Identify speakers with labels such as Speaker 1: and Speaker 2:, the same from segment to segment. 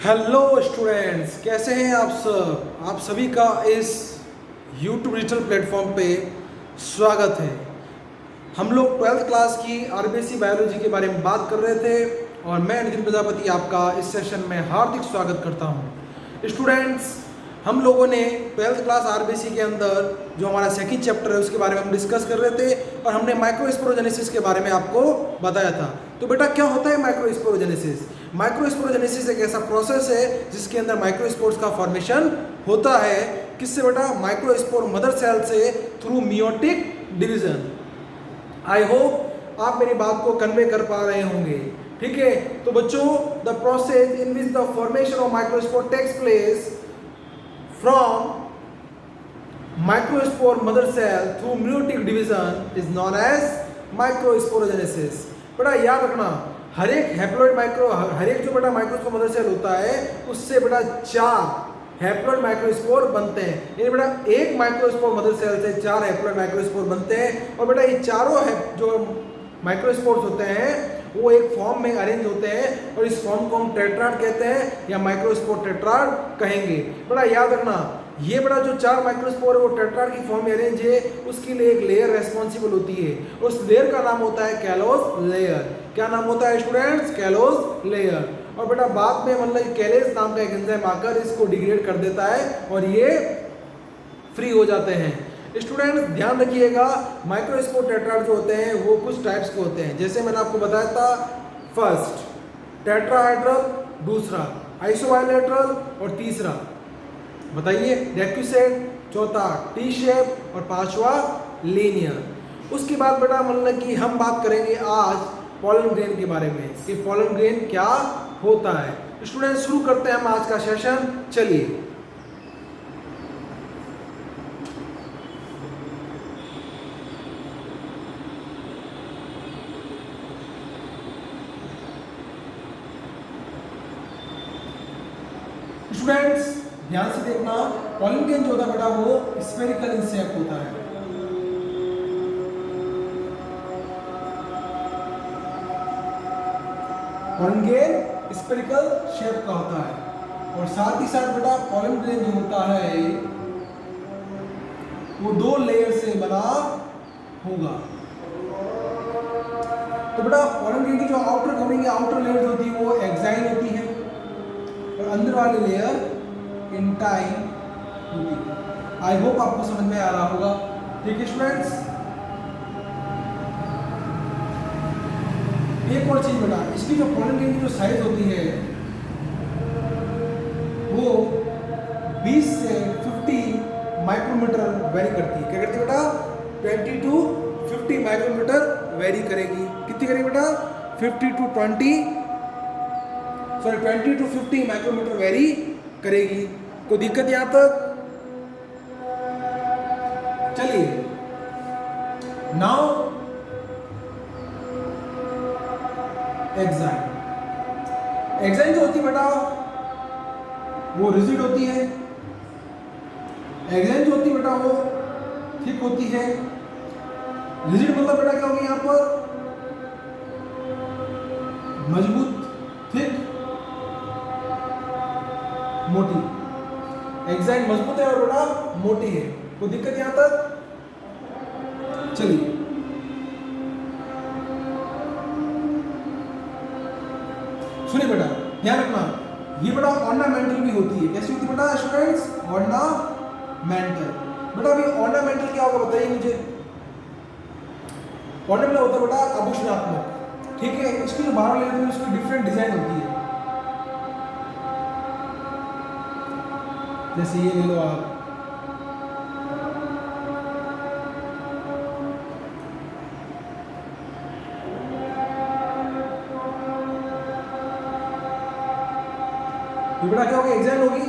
Speaker 1: Hello students, कैसे हैं आप सब। आप सभी का इस YouTube डिजिटल प्लेटफॉर्म पे स्वागत है। हम लोग 12th क्लास की आरबीसी बायोलॉजी के बारे में बात कर रहे थे और मैं नितिन प्रजापति आपका इस सेशन में हार्दिक स्वागत करता हूं। स्टूडेंट्स, हम लोगों ने 12th क्लास आरबीसी के अंदर जो हमारा सेकंड चैप्टर है उसके बारे में हम डिस्कस कर रहे थे और हमने माइक्रोस्पोरोजेनेसिस के बारे में आपको बताया था। तो बेटा, क्या होता है माइक्रोस्पोरोजेनेसिस? माइक्रोस्पोरोजेनेसिस एक ऐसा प्रोसेस है जिसके अंदर माइक्रोस्पोर्स का फॉर्मेशन होता है। किससे बेटा? माइक्रोस्पोर मदर सेल से through meiotic division. I hope आप मेरी बात को कन्वे कर पा रहे होंगे। ठीक है, तो बच्चों, the process in which the formation of microspore takes place from microspore mother cell through meiotic division is known as microsporogenesis. बेटा याद रखना, हर एक जो बेटा माइक्रोस्पोर मदर सेल होता है उससे बेटा 4 हैप्लॉइड माइक्रोस्पोर बनते हैं। यानी बेटा एक माइक्रोस्पोर मदर सेल से 4 हैप्लॉइड माइक्रोस्पोर बनते हैं और बेटा ये चारों जो माइक्रोस्पोर्स होते हैं वो एक फॉर्म में अरेंज होते हैं और इस फॉर्म को हम टेट्राड कहते हैं या माइक्रोस्पोर टेट्राड कहेंगे। बेटा याद रखना, ये बड़ा जो 4 माइक्रोस्पोर है वो टेट्राड की फॉर्म में अरेंज है, उसके लिए एक लेयर रेस्पॉन्सिबल होती है। उस लेयर का नाम होता है कैलोस लेयर। क्या नाम होता है स्टूडेंट्स? Callus layer. और बेटा बाद में मतलब कैलेस नाम का एक एंजाइम आकर इसको डिग्रेड कर देता है और ये फ्री हो जाते हैं। स्टूडेंट्स ध्यान रखिएगा, माइक्रोस्पोर टेट्राड जो होते हैं वो कुछ टाइप्स के होते हैं। जैसे मैंने आपको बताया था, फर्स्ट टेट्राहेड्रल, दूसरा आइसोबाइलेटरल और तीसरा बताइए डेक्यूसेट, चौथा टी शेप और पांचवा लीनियर। उसके बाद बेटा मतलब कि हम बात करेंगे आज पॉलन ग्रेन के बारे में कि पॉलन ग्रेन क्या होता है। स्टूडेंट शुरू करते हैं हम आज का सेशन। चलिए, स्टूडेंट्स ध्यान से देखना, पॉलन ग्रेन जो होता है बेटा वो स्फेरिकल इन शेप होता है। पॉलन ग्रेन स्फेरिकल शेप का होता है और साथ ही साथ बेटा पॉलन ग्रेन जो होता है वो 2 लेयर से बना होगा। तो बेटा पॉलन ग्रेन की जो आउटर कवरिंग या आउटर लेयर होती है वो एक्साइन होती है और अंदर वाली लेयर इंटाइन होती है। आई होप आपको समझ में आ रहा होगा। ठीक है स्टूडेंट्स, एक और चीज बेटा, इसकी जो पॉलन ग्रेन की जो साइज होती है वो 20 से 50 माइक्रोमीटर वेरी करती है। क्या करती है बेटा? 20 to 50 माइक्रोमीटर वेरी करेगी। कितनी करेगी बेटा? 20 to 50 माइक्रोमीटर वेरी करेगी। कोई दिक्कत यहां तक? चलिए, नाउ एक्साइन जो होती है बेटा वो रिजिड होती है। एक्साइन जो होती है बेटा वो थिक होती है। रिजिड मतलब बेटा क्या होगी? यहां पर मजबूत, थिक, मोटी। एक्साइन मजबूत है और बेटा मोटी है। कोई दिक्कत यहां तक? चलिए, सुनिए बेटा, ध्यान रखना, ये बेटा ऑर्नामेंटल भी होती है। कैसी होती है बेटा स्टूडेंट्स? ऑर्नामेंटल। बेटा अभी ऑर्नामेंटल क्या होगा बताइए मुझे। ऑर्नामेंटल होता है बेटा आभूषणात्मक। ठीक है, इसकी जो बाहर लेयर है उसकी डिफरेंट डिजाइन होती है। जैसे ये ले लो आप, ये बेटा क्या होगी? एक्साइन होगी।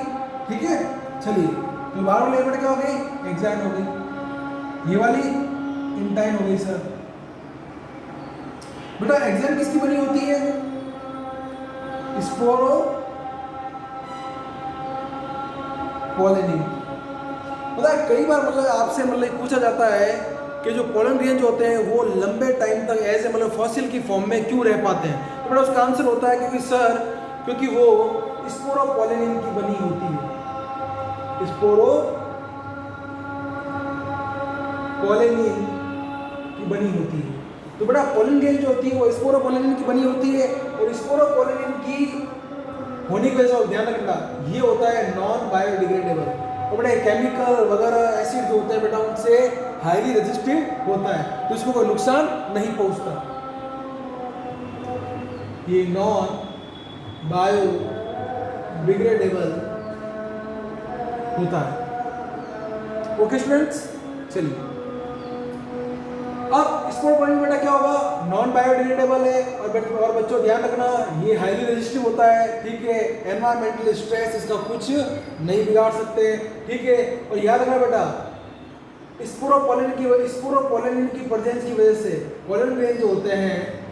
Speaker 1: ठीक है, चलिए, तो बाहर लेयर बेटा क्या होगी? एक्साइन होगी। ये वाली इंटाइन हो गई सर। बेटा एक्साइन किसकी बनी होती है? स्पोरो पॉलिनी। पता है कई बार मतलब आपसे मतलब पूछा जाता है कि जो पोलन ग्रेन जो होते हैं वो लंबे टाइम तक ऐसे मतलब फॉसिल की फॉर्म में क्यों रह पाते हैं। तो बेटा उसका आंसर होता है क्योंकि वो स्पोरोपोलिन की बनी होती है, स्पोरोपोलिन की बनी होती है। तो बेटा पोलन ग्रेन जो होती है वो स्पोरोपोलिन की बनी होती है, और स्पोरोपोलिन की होने की वजह से ध्यान रखना ये होता है नॉन बायोडिग्रेडेबल। और बेटा केमिकल वगैरह एसिड जो होते हैं बेटा उनसे हाईली रेजिस्टेंट होता है, तो इसको कोई नुकसान नहीं पहुंचता। ये नॉन बायोडिग्रेडेबल होता है। ओके स्टूडेंट्स, चलिए अब स्पोरोपोलिन बेटा क्या होगा, नॉन बायोडिग्रेडेबल है, और बच्चों ध्यान रखना ये हाईली रेजिस्टिव होता है, ठीक है। एनवायरमेंटल स्ट्रेस इसका कुछ नहीं बिगाड़ सकते, ठीक है। और याद रखना बेटा स्पोरोपोलिन की प्रेजेंस की वजह से पोलन ग्रेन जो होते हैं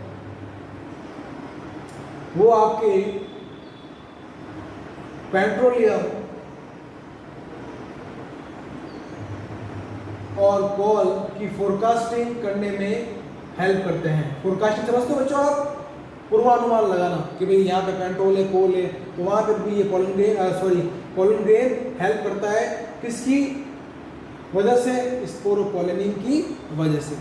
Speaker 1: वो आपके पेट्रोलियम और कोल की फोरकास्टिंग करने में हेल्प करते हैं। फोरकास्टिंग समझते हो बच्चों आप, पूर्वानुमान लगाना कि भाई यहाँ पे पेट्रोल है, कोल है, तो वहाँ पे भी ये पोलन ग्रेन हेल्प करता है, किसकी वजह से, स्पोरोपोलिन की वजह से।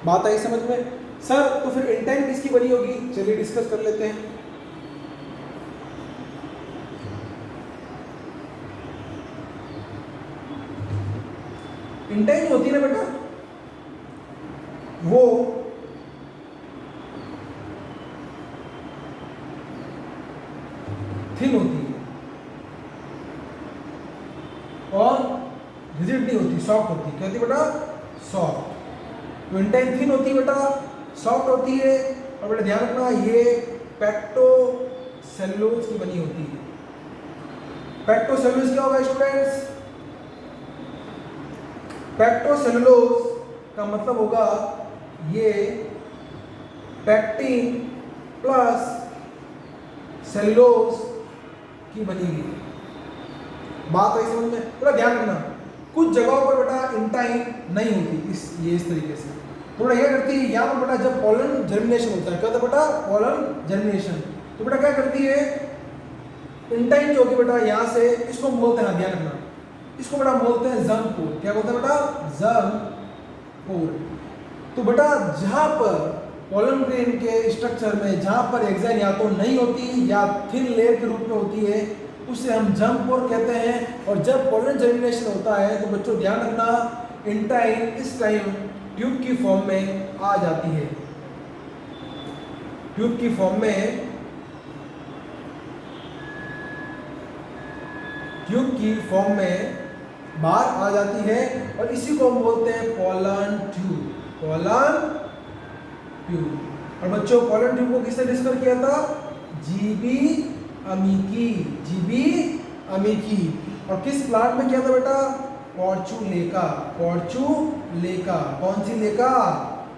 Speaker 1: बात आई समझ में सर? तो फिर इंटाइन किसकी बनी होगी, चलिए डिस्कस कर लेते हैं। इंटाइन होती है ना बेटा वो थिन होती है और रिजिड नहीं होती, सॉफ्ट होती है। क्या होती है बेटा? सॉफ्ट। तो इंटाइन थिन होती है बेटा, सॉफ्ट होती है, और बेटा ध्यान रखना ये पेक्टोसेलुलोज की बनी होती है। पेक्टोसेलुलोज क्या होगा स्टूडेंट्स? पेक्टोसेलुलोज का मतलब होगा ये पेक्टिन प्लस सेलुलोज की बनी हुई। बात आई समझ में? थोड़ा ध्यान रखना कुछ जगहों पर बेटा इंटाइन नहीं होती इस तरीके से। थोड़ा क्या करती है यहाँ पर बेटा, जब पोलन जर्मिनेशन होता है, क्या होता है बेटा? Pollen germination. तो बेटा क्या करती है इंटाइन जो होगी बेटा यहाँ से, इसको बोलते हैं, ध्यान रखना, इसको बेटा बोलते हैं जर्म पोल। क्या बोलते हैं बेटा? जर्म पोल। तो बेटा जहाँ पर पोलन ग्रेन के स्ट्रक्चर में जहाँ पर एग्जाइन या तो नहीं होती या थिन लेयर के रूप में होती है उसे हम जर्म पोल कहते हैं। और जब पोलन जर्मिनेशन होता है तो बच्चों ध्यान रखना इंटाइन इस टाइम ट्यूब की फॉर्म में आ जाती है, ट्यूब की फॉर्म में बाहर आ जाती है, और इसी को हम बोलते हैं पोलन ट्यूब। और बच्चों पोलन ट्यूब को किसने डिस्कवर किया था? जीबी अमीकी। और किस प्लांट में किया था बेटा? पोर्चुलेका। कौन सी लेका?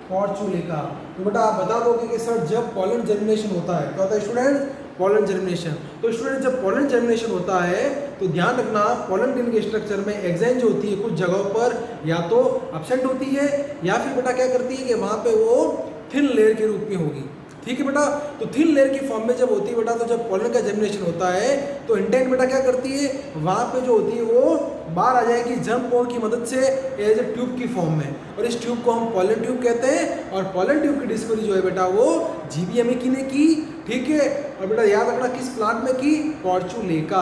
Speaker 1: पोर्चुलेका। तो बेटा आप बता दोगे कि सर जब पोलन जर्मिनेशन होता है, क्या होता है स्टूडेंट? Pollen germination. तो स्टूडेंट जब पोलन जर्मिनेशन होता है तो ध्यान रखना पोलन ग्रेन के स्ट्रक्चर में एग्जाइन जो होती है कुछ जगहों पर या तो एब्सेंट होती है या फिर बेटा क्या करती है कि वहाँ पे वो थिन लेयर के रूप में होगी, ठीक है बेटा। तो थिन लेयर की फॉर्म में जब होती है बेटा, तो जब पोलन का जर्मिनेशन होता है तो इंटाइन बेटा क्या करती है वहाँ पे जो होती है वो बाहर आ जाएगी जर्म पोल की मदद से एज ए ट्यूब की फॉर्म में, और इस ट्यूब को हम पोलन ट्यूब कहते हैं। और पोलन ट्यूब की डिस्कवरी जो है बेटा वो जीबी अमीकी ने की, ठीक है। और बेटा याद रखना किस प्लांट में की? पोर्चुलेका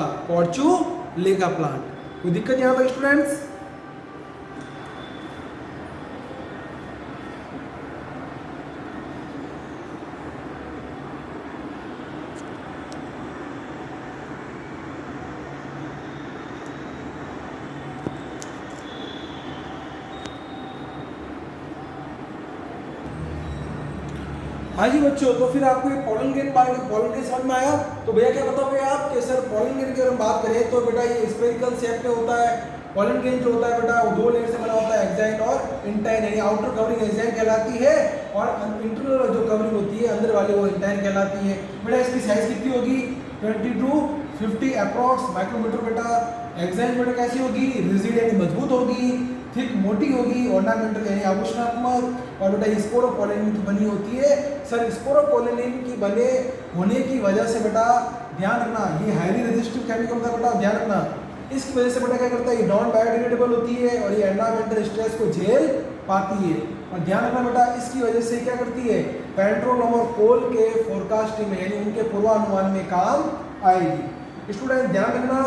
Speaker 1: प्लांट। कोई दिक्कत यहाँ पर स्टूडेंट्स? हाँ जी बच्चों, तो फिर आपको ये पोलन ग्रेन समझ में आया? तो भैया क्या बताओगे आप कि सर पोलन ग्रेन की अगर हम बात करें तो बेटा ये स्फेरिकल शेप में होता है। पोलन ग्रेन जो होता है बेटा वो दो लेयर से बना होता है, एक्साइन और इंटाइन, यानी आउटर कवरिंग एक्साइन कहलाती है और इंटरनल जो कवरिंग होती है अंदर वाली वो इंटाइन कहलाती है। बेटा इसकी साइज कितनी होगी? 20 to 50 अप्रॉक्स माइक्रोमीटर। बेटा एक्साइन बेटा कैसी होगी? रिजिड यानी मजबूत होगी, थिक मोटी होगी, ऑर्नामेंटल यानी आभूषणात्मक, और बेटा स्पोरोपोलिन की बनी होती है। सर स्पोरोपोलिन की बने होने की वजह से बेटा ध्यान रखना, ये हाईली रेजिस्टिव केमिकल होता है बेटा, ध्यान रखना। इसकी वजह से बेटा क्या करता है, ये नॉन बायोडिग्रेडेबल होती है और ये एनवायरमेंटल स्ट्रेस को झेल पाती है। और ध्यान रखना बेटा, इसकी वजह से क्या करती है, पेट्रोलियम और कोल के फोरकास्टिंग में यानी उनके पूर्वानुमान में काम आएगी। स्टूडेंट ध्यान रखना,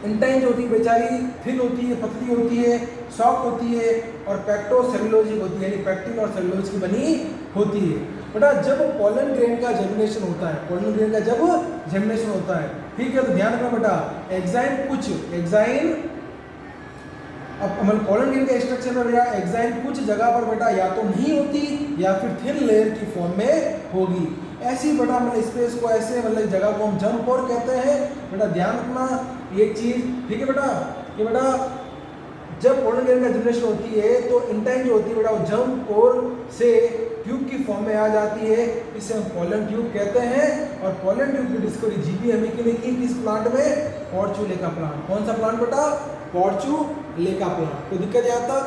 Speaker 1: इंटेंज होती है बेचारी थिन होती है, पतली होती है, सॉफ्ट होती है और पैक्टोसेलुलोजिक होती है यानी पैक्टिन और सेलुलोज की बनी होती है। बेटा जब पोलन ग्रेन का जर्मिनेशन होता है, पोलन ग्रेन का जब जर्मिनेशन होता है, ठीक है, तो ध्यान रखना बेटा एग्जाइन कुछ एग्जाइन अब मतलब पोलन ग्रेन के स्ट्रक्चर में बेटा एग्जाइन कुछ जगह पर बेटा या तो नहीं होती या फिर थिन लेयर की फॉर्म में होगी। ऐसी बेटा मतलब स्पेस को ऐसे मतलब जगह को हम जंप और कहते हैं। बेटा ध्यान रखना एक चीज, ठीक है बेटा, ये बेटा जब पोलन ग्रेन का जनरेशन होती है तो इंटाइन जो होती है बेटा वो जंप और से ट्यूब की फॉर्म में आ जाती है, इसे हम पोलन ट्यूब कहते हैं। और पोलन ट्यूब की डिस्कवरी जीपी हेमिकी ने की किस प्लांट में, पोर्चुलेका प्लांट। कौन सा प्लांट बेटा, पोर्चुलेका प्लांट। कोई दिक्कत यहाँ तक?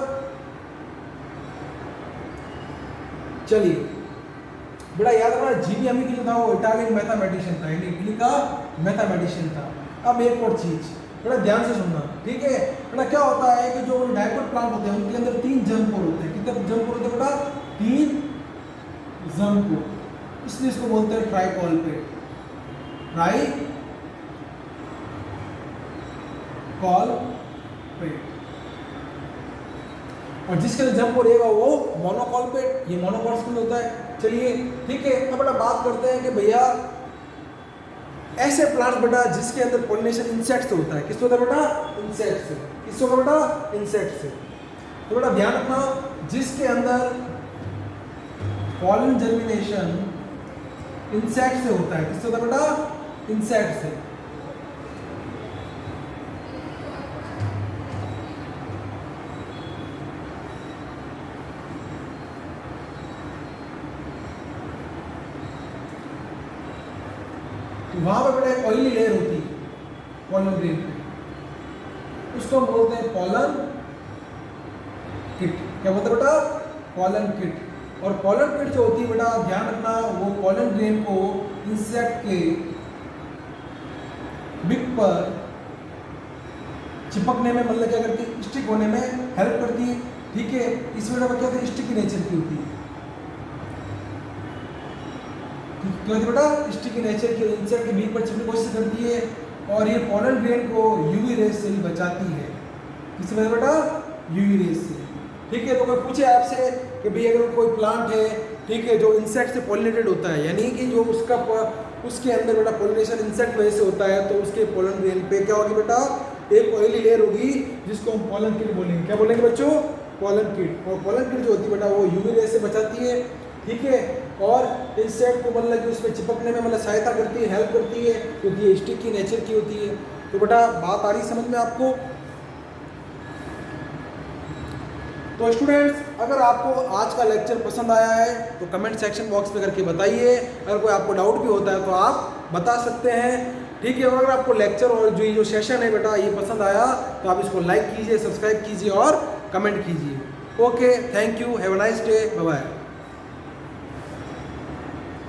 Speaker 1: चलिए बेटा याद रखना जीपी हेमिकी जो था वो इटालियन मैथमेटिशियन था, यानी इटली का मैथमेटिशियन था। अब एक और चीज बेटा ध्यान से सुनना, ठीक है बेटा, क्या होता है कि जो डाइकोट प्लांट होते हैं उनके अंदर 3 जंप पोर होते हैं। कितने जंप पोर होते हैं बेटा, 3 जंप पोर, इसलिए इसको बोलते हैं ट्राइकॉलपेट, ट्राइकॉलपेट। और जिसके अंदर जंप पोर रहेगा वो मोनोकॉलपेट, ये मोनोकॉर्ड्स होता है। चलिए ठीक है, अब बेटा बात करते हैं कि भैया ऐसे प्लांट्स बेटा जिसके अंदर पॉलिनेशन इंसेक्ट से होता है। किससे होता है बेटा, इंसेक्ट से। किससे होगा बेटा, इंसेक्ट से। तो बेटा ध्यान रखना जिसके अंदर पॉलन जर्मिनेशन इंसेक्ट से होता है, किससे होता है बेटा, इंसेक्ट से। वहां पर बेटा एक ऑयली लेयर होती है पोलन ग्रेन पे, उसको हम बोलते हैं पोलन किट। क्या बोलते हैं बेटा, पोलन किट। और पोलन किट जो होती है बेटा ध्यान रखना वो पोलन ग्रेन को इंसेक्ट के बिग पर चिपकने में मतलब क्या करती है, स्टिक होने में हेल्प करती है। ठीक है, इस बेटा क्या होती है, स्टिकी नेचर की होती है। क्या होती है बेटा, स्टिकी नेचर की, इंसेक्ट के बीज पर चिपकने की कोशिश करती है और ये पोलन ग्रेन को यूवी रेस से भी बचाती है। किससे बचाती है बेटा, यूवी रेस से। ठीक है, तो कोई पूछे आपसे कि भाई अगर कोई प्लांट है, ठीक है, जो इंसेक्ट से पॉलिनेटेड होता है यानी कि जो उसका उसके अंदर बेटा पॉलिनेशन इंसेक्ट वजह से होता है, तो उसके पोलन ग्रेन पे क्या होगी बेटा, एक ऑयली लेयर होगी जिसको हम पोलन किट बोलेंगे। क्या बोलेंगे बच्चों, पोलन किट। और पोलन किट जो होती है बेटा वो यूवी रेस से बचाती है। ठीक है, और इंसेक्ट को मतलब कि उस पर चिपकने में मतलब सहायता करती है, हेल्प करती है, क्योंकि ये स्टिक की नेचर की होती है। तो बेटा बात आ रही समझ में आपको? तो स्टूडेंट्स अगर आपको आज का लेक्चर पसंद आया है तो कमेंट सेक्शन बॉक्स में करके बताइए। अगर कोई आपको डाउट भी होता है तो आप बता सकते हैं। ठीक है, और अगर आपको लेक्चर और जो सेशन है बेटा ये पसंद आया तो आप इसको लाइक कीजिए, सब्सक्राइब कीजिए और कमेंट कीजिए। Okay, thank you, have a nice day, bye bye.